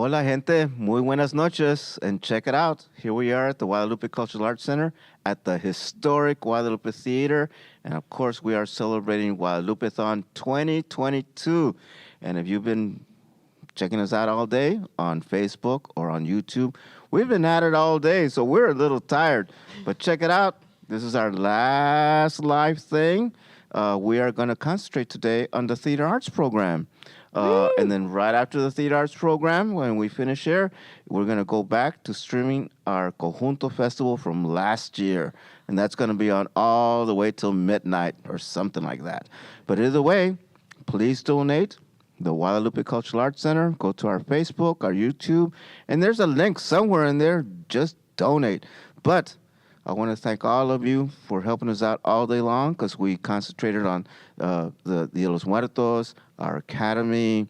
Hola, gente. Muy buenas noches. And check it out. Here we are at the Guadalupe Cultural Arts Center at the Historic Guadalupe Theater. And of course, we are celebrating Guadalupe-thon 2022. And if you've been checking us out all day on Facebook or on YouTube, we've been at it all day, so we're a little tired. But check it out. This is our last live thing. We are going to concentrate today on the theater arts program. And then right after the theater arts program, when we finish here, we're going to go back to streaming our Conjunto Festival from last year. And that's going to be on all the way till midnight or something like that. But either way, please donate. The Guadalupe Cultural Arts Center. Go to our Facebook, our YouTube, and there's a link somewhere in there. Just donate. But I want to thank all of you for helping us out all day long because we concentrated on the Dia de los Muertos, our academy.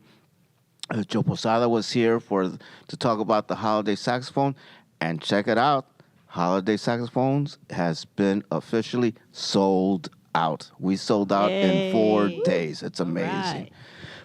Joe Posada was here to talk about the holiday saxophone. And check it out. Holiday saxophones has been officially sold out. We sold out in 4 days. It's amazing. Right.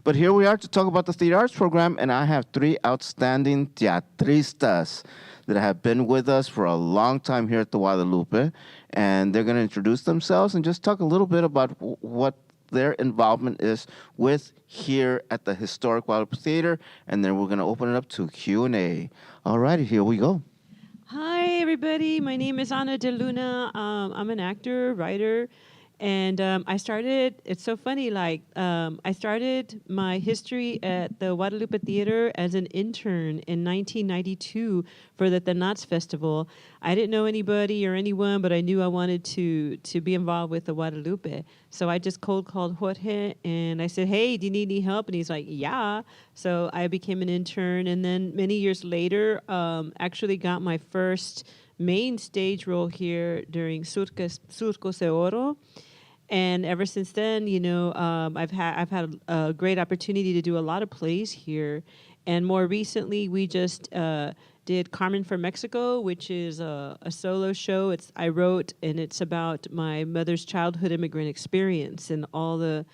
But here we are to talk about the theater arts program, and I have 3 outstanding teatristas that have been with us for a long time here at the Guadalupe, and they're going to introduce themselves and just talk a little bit about what their involvement is with here at the Historic Guadalupe Theater, and then we're going to open it up to Q&A. All righty, here we go. Hi, everybody. My name is Anna De Luna. I'm an actor, writer. And I started, it's so funny, I started my history at the Guadalupe Theater as an intern in 1992 for the Tenats Festival. I didn't know anybody or anyone, but I knew I wanted to be involved with the Guadalupe. So I just cold called Jorge and I said, hey, do you need any help? And he's like, yeah. So I became an intern. And then many years later, actually got my first main stage role here during Surco Se Oro. And ever since then, I've had a great opportunity to do a lot of plays here. And more recently, we just did Carmen for Mexico, which is a solo show. I wrote, and it's about my mother's childhood immigrant experience and all the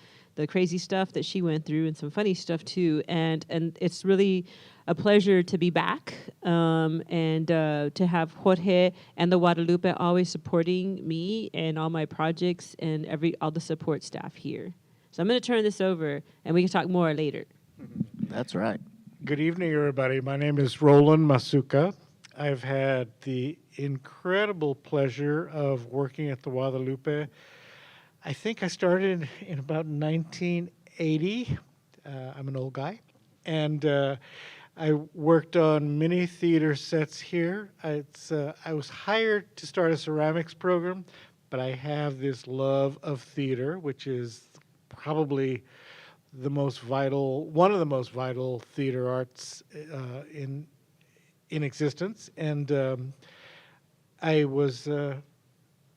crazy stuff that she went through and some funny stuff too. And it's really a pleasure to be back and to have Jorge and the Guadalupe always supporting me and all my projects and all the support staff here. So I'm going to turn this over, and we can talk more later. That's right. Good evening, everybody. My name is Roland Mazuca. I've had the incredible pleasure of working at the Guadalupe. I think I started in about 1980. I'm an old guy. And I worked on many theater sets here. I was hired to start a ceramics program, but I have this love of theater, which is probably one of the most vital theater arts in existence. And I was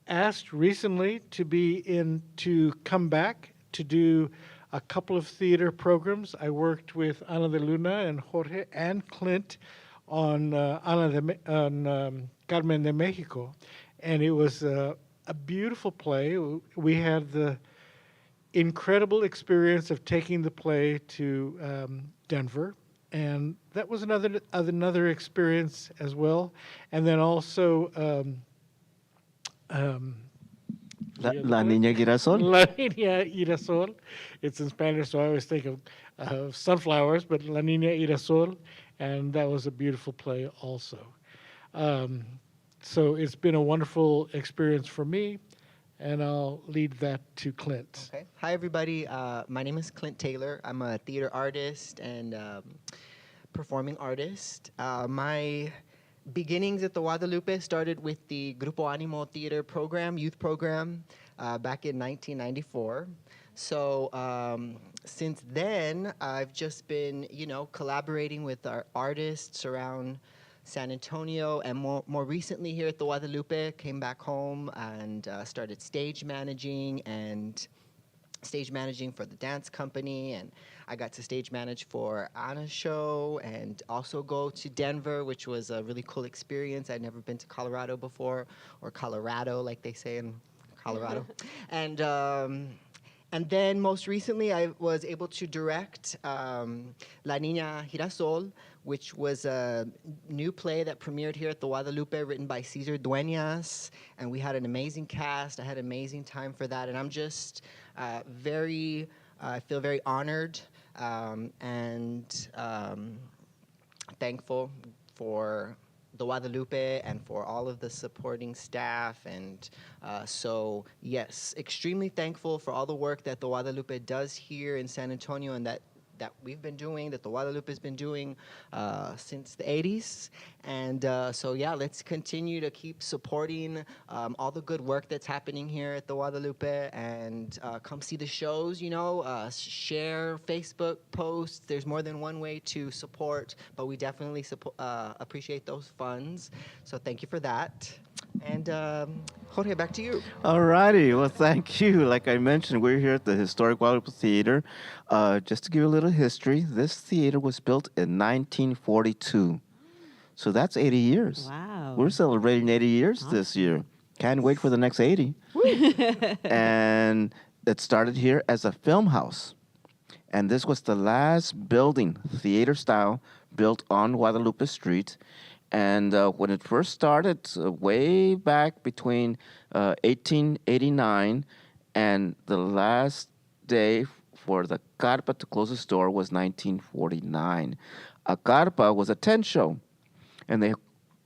asked recently to come back to do a couple of theater programs. I worked with Anna De Luna and Jorge and Clint on Carmen de Mexico, and it was a beautiful play. We had the incredible experience of taking the play to Denver, and that was another experience as well. And then also La Niña Girasol? La Niña Girasol. It's in Spanish, so I always think of sunflowers, but La Niña Girasol, and that was a beautiful play also. So it's been a wonderful experience for me, and I'll lead that to Clint. Okay. Hi, everybody. My name is Clint Taylor. I'm a theater artist and performing artist. My beginnings at the Guadalupe started with the Grupo Animo theater program, youth program, back in 1994. So since then, I've just been, collaborating with our artists around San Antonio, and more recently here at the Guadalupe, came back home and started stage managing for the dance company, and I got to stage manage for Anna's show and also go to Denver, which was a really cool experience. I'd never been to Colorado before, or Colorado, like they say in Colorado. And then most recently, I was able to direct La Niña Girasol, which was a new play that premiered here at the Guadalupe, written by Cesar Dueñas. And we had an amazing cast. I had an amazing time for that. And I'm just I feel very honored and thankful for the Guadalupe and for all of the supporting staff. And so, yes, extremely thankful for all the work that the Guadalupe does here in San Antonio and that we've been doing, that the Guadalupe has been doing since the 80s. And so, yeah, let's continue to keep supporting all the good work that's happening here at the Guadalupe and come see the shows, share Facebook posts. There's more than one way to support, but we definitely appreciate those funds. So thank you for that. And Jorge, back to you. All righty. Well, thank you. Like I mentioned, we're here at the Historic Guadalupe Theater. Just to give you a little history, this theater was built in 1942. So that's 80 years. Wow. We're celebrating 80 years this year. Can't wait for the next 80. And it started here as a film house. And this was the last building, theater style, built on Guadalupe Street. And when it first started, way back between 1889 and the last day for the carpa to close its door was 1949. A carpa was a tent show, and they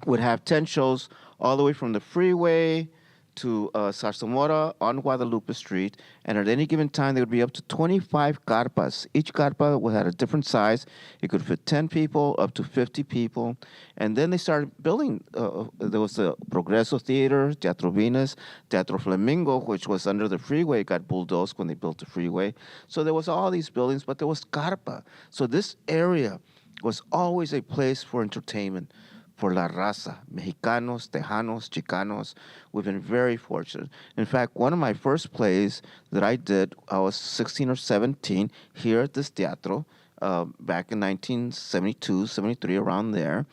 would have tent shows all the way from the freeway to Zarzamora on Guadalupe Street, and at any given time there would be up to 25 carpas. Each carpa had a different size. It could fit 10 people, up to 50 people. And then they started building. There was the Progreso Theater, Teatro Venus, Teatro Flamingo, which was under the freeway, got bulldozed when they built the freeway. So there was all these buildings, but there was carpa. So this area was always a place for entertainment for La Raza, Mexicanos, Tejanos, Chicanos. We've been very fortunate. In fact, one of my first plays that I did, I was 16 or 17 here at this teatro back in 1972, 73, around there.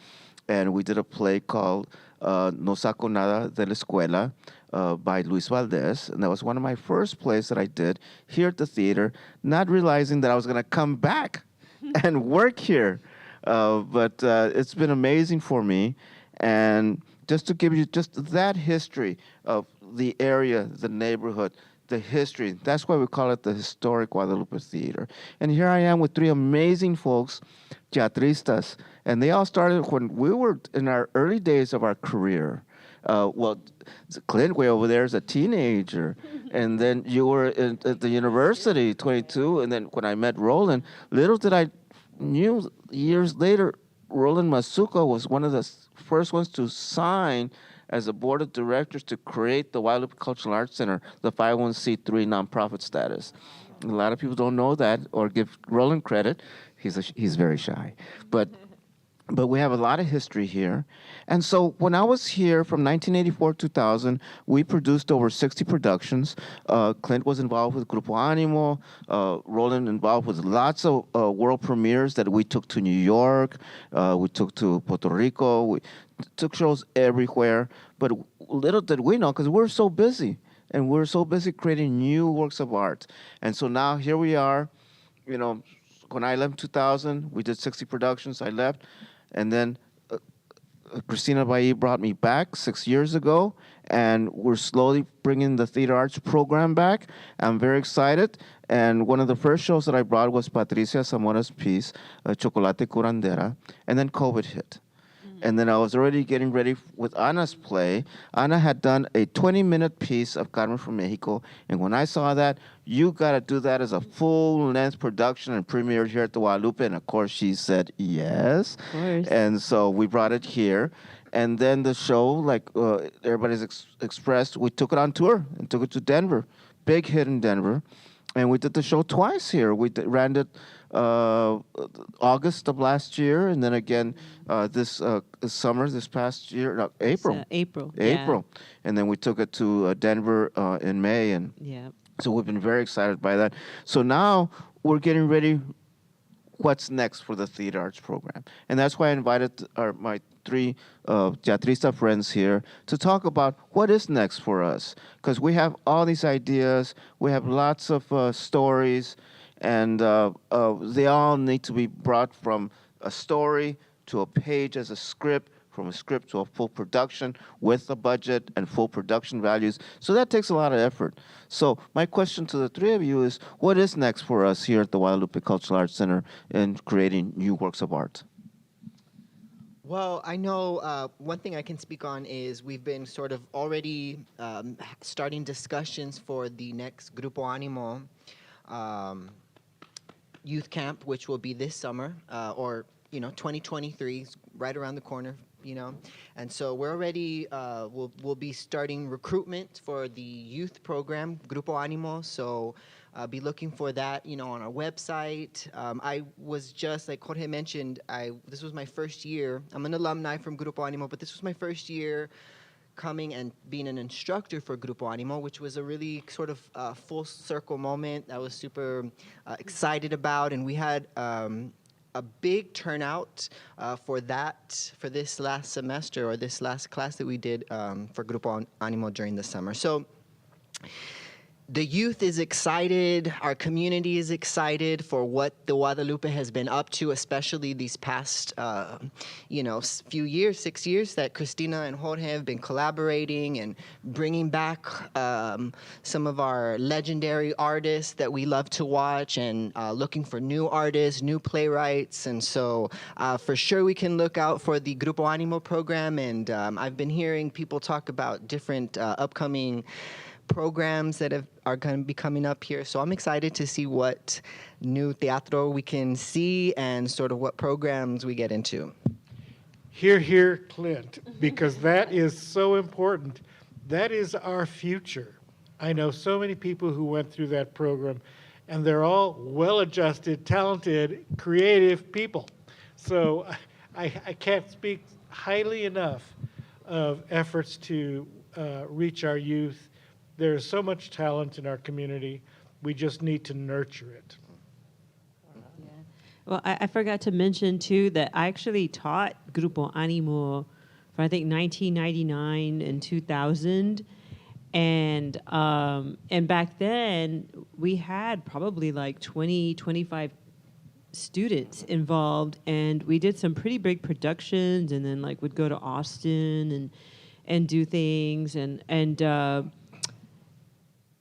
And we did a play called No Saco Nada de la Escuela by Luis Valdez. And that was one of my first plays that I did here at the theater, not realizing that I was going to come back and work here. But it's been amazing for me. And just to give you just that history of the area, the neighborhood, the history, that's why we call it the Historic Guadalupe Theater. And here I am with three amazing folks, teatristas, and they all started when we were in our early days of our career. Well, Clint way over there is a teenager, and then you were at the university, 22, and then when I met Roland, little did I knew years later, Roland Mazuca was one of the first ones to sign as a board of directors to create the Guadalupe Cultural Arts Center, the 501c3 nonprofit status. A lot of people don't know that or give Roland credit. He's very shy, but we have a lot of history here. And so when I was here from 1984 to 2000, we produced over 60 productions. Clint was involved with Grupo Animo. Roland involved with lots of world premieres that we took to New York. We took to Puerto Rico. We took shows everywhere. But little did we know, because we're so busy. And we're so busy creating new works of art. And so now here we are. You know, when I left in 2000, we did 60 productions. I left. And then Christina Bailly brought me back 6 years ago, and we're slowly bringing the theater arts program back. I'm very excited. And one of the first shows that I brought was Patricia Zamora's piece, Chocolate Curandera, and then COVID hit. And then I was already getting ready with Anna's play. Anna had done a 20-minute piece of Carmen from Mexico. And when I saw that, you got to do that as a full-length production and premiere here at the Guadalupe. And, of course, she said yes. Of course. And so we brought it here. And then the show, like everybody's expressed, we took it on tour and took it to Denver. Big hit in Denver. And we did the show twice here. We ran it August of last year, and then again this summer, this past year, no, April. April. April. Yeah. And then we took it to Denver in May. And yeah. So we've been very excited by that. So now we're getting ready. What's next for the theater arts program? And that's why I invited my three Teatrista friends here to talk about what is next for us. Because we have all these ideas, we have lots of stories, and they all need to be brought from a story to a page as a script, from a script to a full production with a budget and full production values. So that takes a lot of effort. So my question to the three of you is, what is next for us here at the Guadalupe Cultural Arts Center in creating new works of art? Well, I know one thing I can speak on is we've been sort of already starting discussions for the next Grupo Animo youth camp, which will be this summer, or 2023, is right around the corner. And so we're already we'll be starting recruitment for the youth program Grupo Animo. So be looking for that on our website. I was just, like Jorge mentioned, this was my first year. I'm an alumni from Grupo Animo, but this was my first year coming and being an instructor for Grupo Animo, which was a really sort of full circle moment I was super excited about. And we had a big turnout for this last semester, or this last class that we did for Grupo Animo during the summer. So the youth is excited, our community is excited for what the Guadalupe has been up to, especially these past few years, 6 years that Christina and Jorge have been collaborating and bringing back some of our legendary artists that we love to watch, and looking for new artists, new playwrights. And so for sure we can look out for the Grupo Animo program, and I've been hearing people talk about different upcoming programs that are going to be coming up here. So I'm excited to see what new teatro we can see and sort of what programs we get into. Hear, hear, Clint, because that is so important. That is our future. I know so many people who went through that program, and they're all well-adjusted, talented, creative people. So I can't speak highly enough of efforts to reach our youth. There's so much talent in our community. We just need to nurture it. Yeah. Well, I forgot to mention, too, that I actually taught Grupo Animo for, I think, 1999 and 2000. And back then, we had probably like 20, 25 students involved. And we did some pretty big productions, and then like would go to Austin and do things.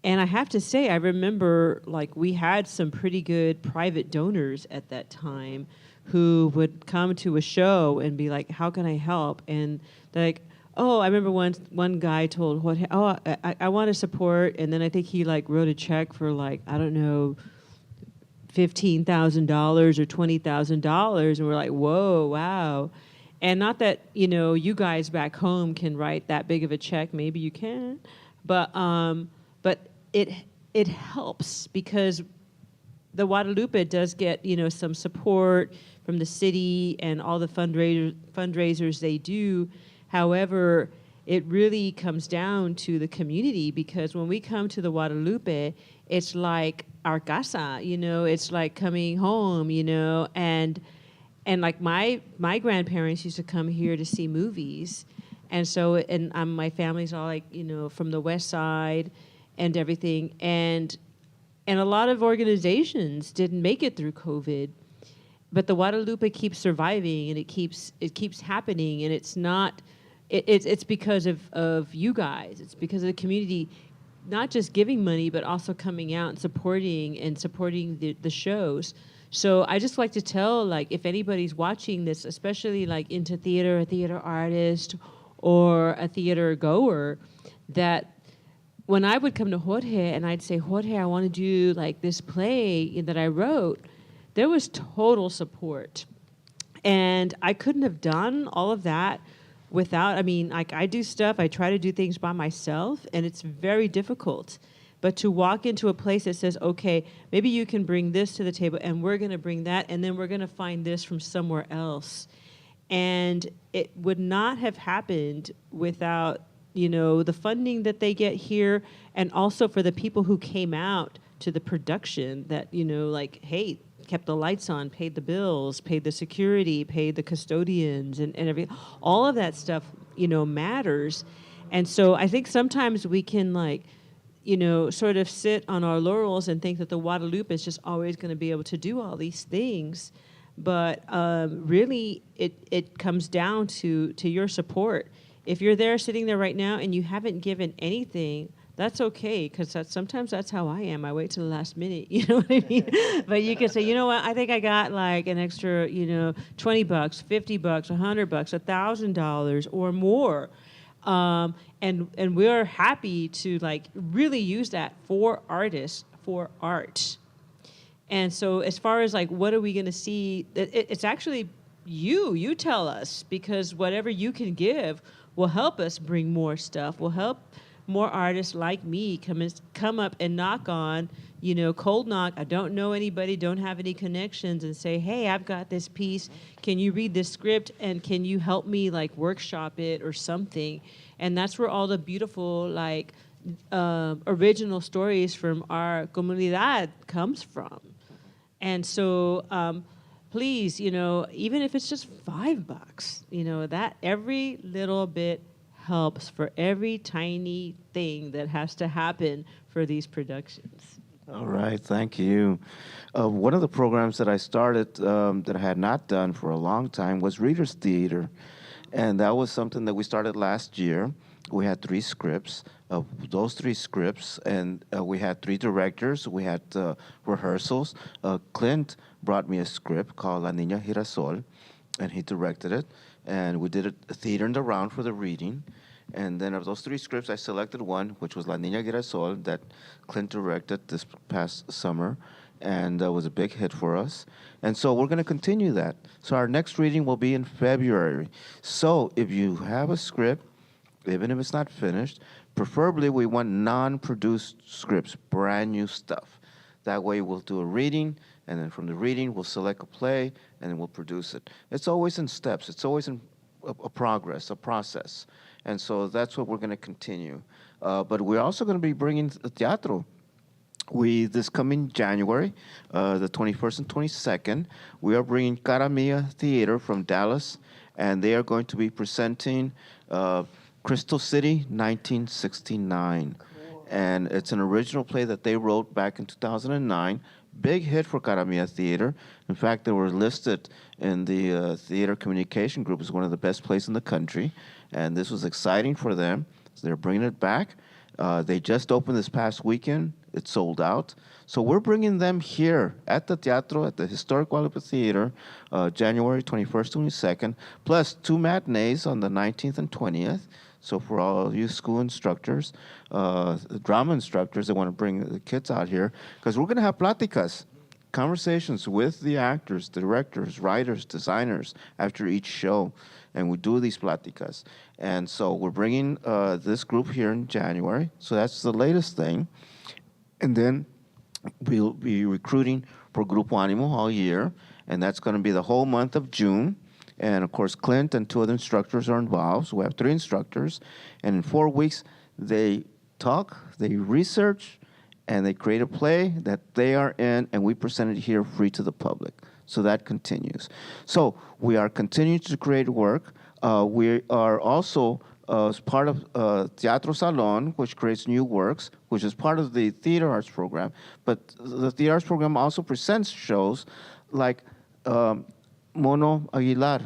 And I have to say, I remember like we had some pretty good private donors at that time who would come to a show and be like, how can I help? And they're like, oh, I remember one guy told, I want to support. And then I think he like wrote a check for like, I don't know, $15,000 or $20,000. And we're like, whoa, wow. And not that, you guys back home can write that big of a check. Maybe you can. But it helps because the Guadalupe does get, some support from the city and all the fundraisers they do. However, it really comes down to the community, because when we come to the Guadalupe, it's like our casa, it's like coming home, and like my grandparents used to come here to see movies. And so, my family's all like, from the West Side and everything. And a lot of organizations didn't make it through COVID, but the Guadalupe keeps surviving, and it keeps happening. And it's not, it's because of you guys. It's because of the community, not just giving money, but also coming out and supporting the shows. So I just like to tell, like, if anybody's watching this, especially like into theater, a theater artist or a theater goer, that when I would come to Jorge and I'd say, Jorge, I want to do like this play that I wrote, there was total support. And I couldn't have done all of that without, like I do stuff, I try to do things by myself, and it's very difficult. But to walk into a place that says, okay, maybe you can bring this to the table, and we're going to bring that, and then we're going to find this from somewhere else. And it would not have happened without the funding that they get here, and also for the people who came out to the production that, like, hey, kept the lights on, paid the bills, paid the security, paid the custodians, and everything. All of that stuff, matters. And so I think sometimes we can sort of sit on our laurels and think that the Guadalupe is just always going to be able to do all these things. But really, it comes down to your support. If you're there sitting there right now and you haven't given anything, that's okay, because sometimes that's how I am. I wait till the last minute, you know what I mean? But you can say, you know what, I think I got like an extra, $20, $50, $100, $1,000 or more. And we're happy to really use that for artists, for art. And so as far as what are we going to see, it's actually you tell us, because whatever you can give will help us bring more stuff, will help more artists like me come up and knock on, cold knock. I don't know anybody, don't have any connections, and say, hey, I've got this piece. Can you read this script, and can you help me workshop it or something? And that's where all the beautiful original stories from our comunidad comes from. And so please, even if it's just $5, that every little bit helps for every tiny thing that has to happen for these productions. All right, thank you. One of the programs that I started that I had not done for a long time was Readers Theater. And that was something that we started last year. We had 3 scripts. Those 3 scripts, and we had 3 directors. We had rehearsals. Clint brought me a script called La Niña Girasol, and he directed it. And we did a theater in the round for the reading. And then of those 3 scripts, I selected one, which was La Niña Girasol, that Clint directed this past summer, and was a big hit for us. And so we're going to continue that. So our next reading will be in February. So if you have a script, even if it's not finished, preferably we want non-produced scripts, brand new stuff. That way we'll do a reading, and then from the reading we'll select a play, and then we'll produce it. It's always in steps. It's always in a progress, a process. And so that's what we're going to continue. But we're also going to be bringing the teatro. This coming January, the 21st and 22nd, we are bringing Cara Mia Theater from Dallas, and they are going to be presenting Crystal City, 1969. Cool. And it's an original play that they wrote back in 2009. Big hit for Cara Mia Theater. In fact, they were listed in the theater communication group as one of the best plays in the country. And this was exciting for them. So they're bringing it back. They just opened this past weekend. It sold out. So we're bringing them here at the Teatro, at the Historic Guadalupe Theater, January 21st, 22nd, plus 2 matinees on the 19th and 20th. So for all you school instructors, drama instructors that want to bring the kids out here, because we're going to have pláticas, conversations with the actors, directors, writers, designers after each show. And we do these pláticas. And so we're bringing this group here in January. So that's the latest thing. And then we'll be recruiting for Grupo Animo all year. And that's going to be the whole month of June. And, of course, Clint and 2 other instructors are involved. So we have 3 instructors. And in 4 weeks, they talk, they research, and they create a play that they are in, and we present it here free to the public. So that continues. So we are continuing to create work. We are also as part of Teatro Salon, which creates new works, which is part of the theater arts program. But the theater arts program also presents shows like Mono Aguilar,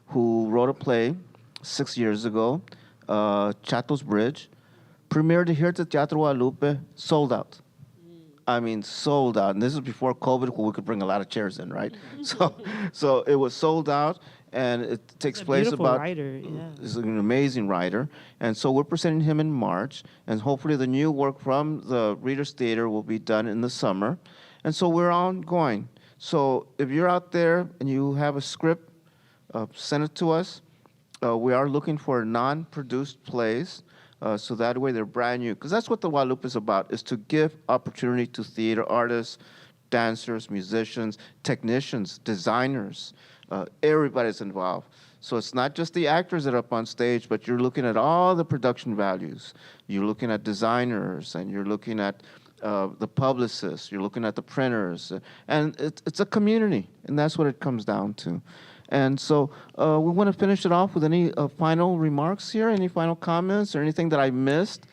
who wrote a play 6 years ago, Chato's Bridge, premiered here at the Teatro Guadalupe, sold out. I mean, sold out. And this is before COVID, where we could bring a lot of chairs in, right? So it was sold out, and it takes place about... Writer, yeah. He's an amazing writer. And so we're presenting him in March, and hopefully the new work from the Readers Theater will be done in the summer. And so we're ongoing. So if you're out there and you have a script, send it to us. We are looking for non-produced plays. So that way they're brand new. Because that's what the Guadalupe is about, is to give opportunity to theater artists, dancers, musicians, technicians, designers. Everybody's involved. So it's not just the actors that are up on stage, but you're looking at all the production values. You're looking at designers, and you're looking at the publicists, you're looking at the printers, and it's a community, and that's what it comes down to. And so we want to finish it off with any final remarks here, any final comments or anything that I missed?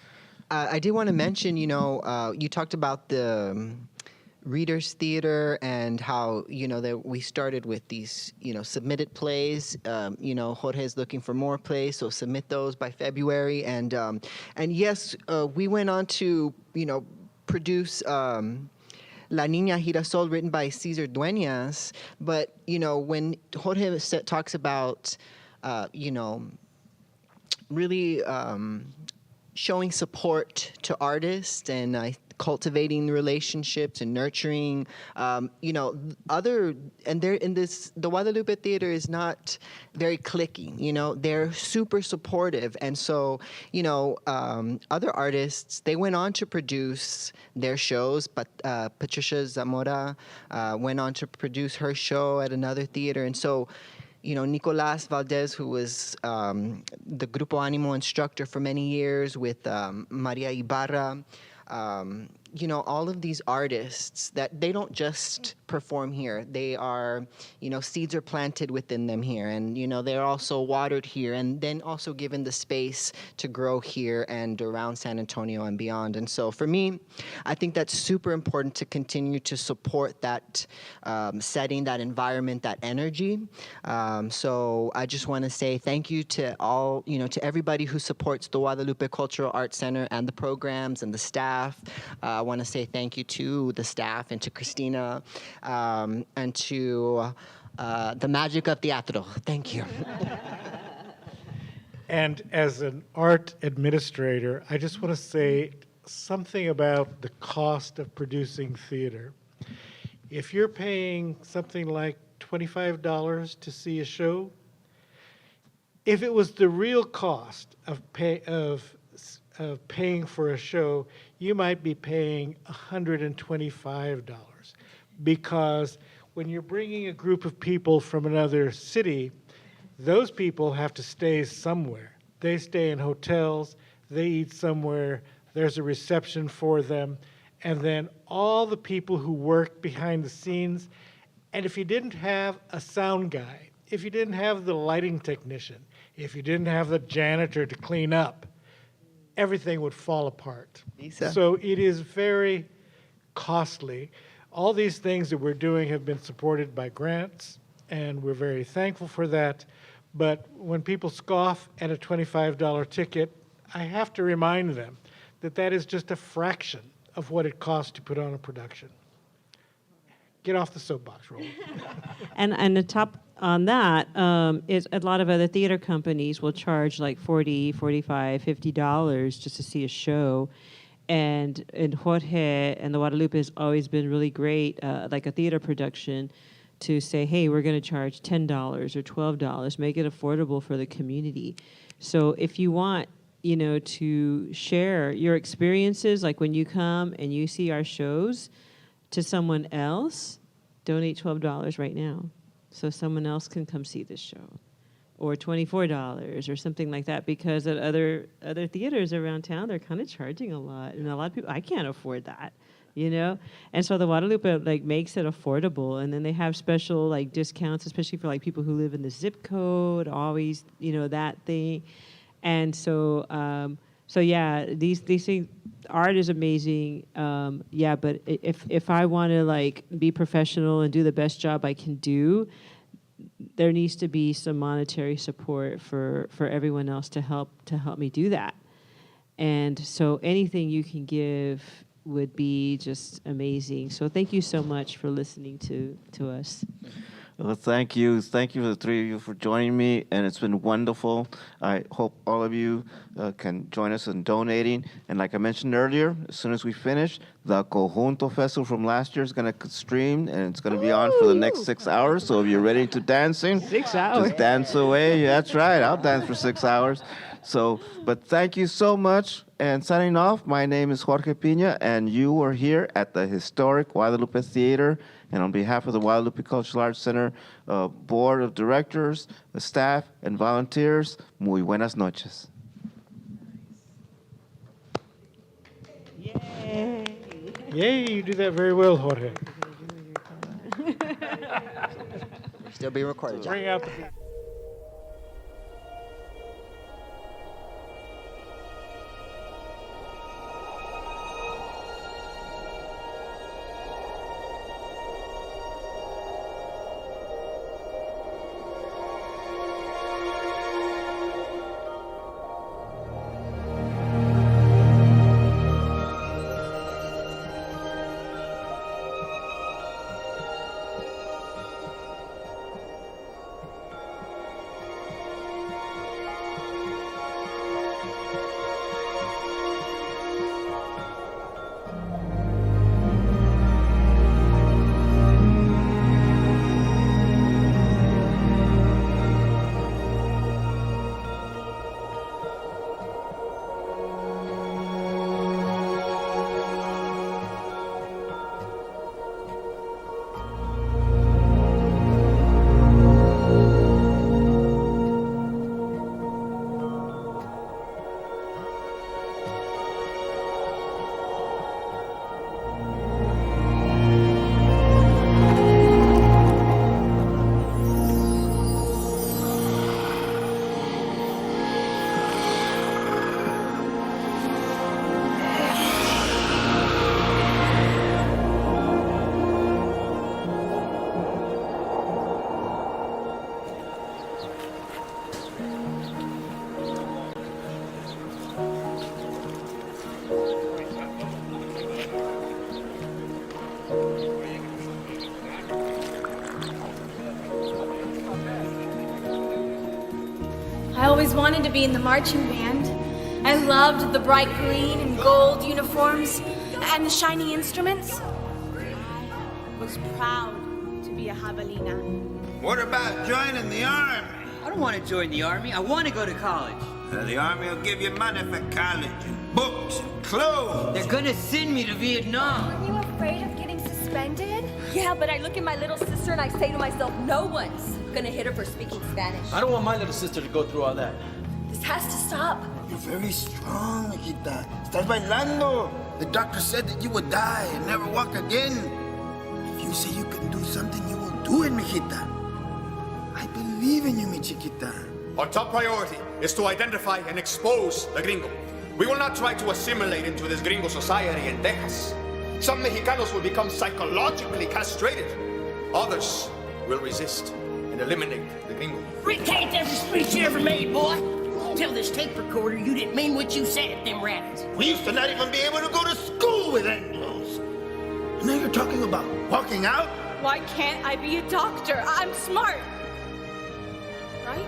I did want to mention, you talked about the Readers Theater and how, that we started with these, submitted plays. Jorge is looking for more plays, so submit those by February. And yes, we went on to, produce La Niña Girasol, written by Cesar Dueñas. But, when Jorge talks about, really showing support to artists and cultivating relationships and nurturing, the Guadalupe Theater is not very cliquey, they're super supportive. And so, other artists, they went on to produce their shows, but Patricia Zamora went on to produce her show at another theater. And so, Nicolas Valdez, who was the Grupo Animo instructor for many years with Maria Ibarra, all of these artists, that they don't just perform here. They are, seeds are planted within them here, and, they're also watered here, and then also given the space to grow here and around San Antonio and beyond. And so for me, I think that's super important to continue to support that setting, that environment, that energy. So I just want to say thank you to all, to everybody who supports the Guadalupe Cultural Arts Center and the programs and the staff. I want to say thank you to the staff and to Christina and to the magic of teatro. Thank you. And as an art administrator, I just want to say something about the cost of producing theater. If you're paying something like $25 to see a show, if it was the real cost of paying for a show, you might be paying $125, because when you're bringing a group of people from another city, those people have to stay somewhere. They stay in hotels, they eat somewhere, there's a reception for them, and then all the people who work behind the scenes. And if you didn't have a sound guy, if you didn't have the lighting technician, if you didn't have the janitor to clean up, everything would fall apart. Lisa. So it is very costly. All these things that we're doing have been supported by grants, and we're very thankful for that. But when people scoff at a $25 ticket, I have to remind them that that is just a fraction of what it costs to put on a production. Get off the soapbox, Roland. And the top on that is a lot of other theater companies will charge like $40, $45, $50 just to see a show. And Jorge and the Guadalupe has always been really great, like a theater production, to say, hey, we're going to charge $10 or $12, make it affordable for the community. So if you want, to share your experiences, like when you come and you see our shows, to someone else, donate $12 right now, so someone else can come see this show, or $24 or something like that. Because at other theaters around town, they're kind of charging a lot, and a lot of people, I can't afford that, And so the Guadalupe makes it affordable, and then they have special discounts, especially for people who live in the zip code, always that thing, and so. So yeah, these things, art is amazing. But if I want to be professional and do the best job I can do, there needs to be some monetary support for everyone else to help me do that. And so anything you can give would be just amazing. So thank you so much for listening to us. Well, thank you. Thank you, the three of you, for joining me, and it's been wonderful. I hope all of you can join us in donating. And like I mentioned earlier, as soon as we finish, the Conjunto Festival from last year is going to stream, and it's going to be on for the next 6 hours. So if you're ready to dancing, 6 hours. just dance away. That's right. I'll dance for 6 hours. So, but thank you so much. And signing off, my name is Jorge Pina, and you are here at the Historic Guadalupe Theater. And on behalf of the Guadalupe Cultural Arts Center Board of Directors, the staff, and volunteers, muy buenas noches. Yay! Yay, you do that very well, Jorge. We're still being recorded, John. Bring out the... I always wanted to be in the marching band. I loved the bright green and gold uniforms and the shiny instruments. I was proud to be a jabalina. What about joining the army? I don't want to join the army. I want to go to college. The army will give you money for college, and books, and clothes. They're gonna send me to Vietnam. Are you afraid of getting suspended? Yeah, but I look at my little sister and I say to myself, no one's gonna hit her for speaking Spanish. I don't want my little sister to go through all that. This has to stop. You're very strong, Mijita. Estás bailando. The doctor said that you would die and never walk again. If you say you can do something, you will do it, Mijita. I believe in you, mi chiquita. Our top priority is to identify and expose the gringo. We will not try to assimilate into this gringo society in Texas. Some Mexicanos will become psychologically castrated. Others will resist and eliminate the gringo. Recant every speech you ever made, boy. Tell this tape recorder you didn't mean what you said at them rallies. We used to not even be able to go to school with Anglos. Now you're talking about walking out? Why can't I be a doctor? I'm smart. Right?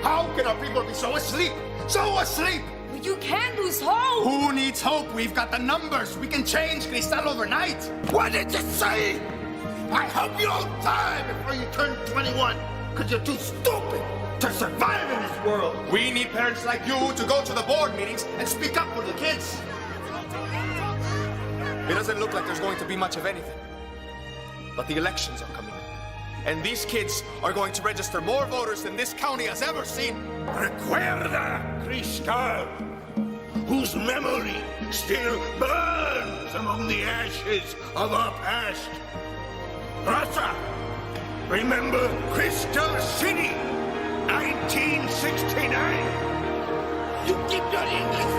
How can our people be so asleep? So asleep! But you can't lose hope. Who needs hope? We've got the numbers. We can change Cristal overnight. What did you say? I hope you don't die before you turn 21, because you're too stupid to survive in this world. We need parents like you to go to the board meetings and speak up for the kids. It doesn't look like there's going to be much of anything. But the elections are coming up. And these kids are going to register more voters than this county has ever seen. Recuerda, Cristal, whose memory still burns among the ashes of our past. Raza, remember Crystal City, 1969. You keep your English.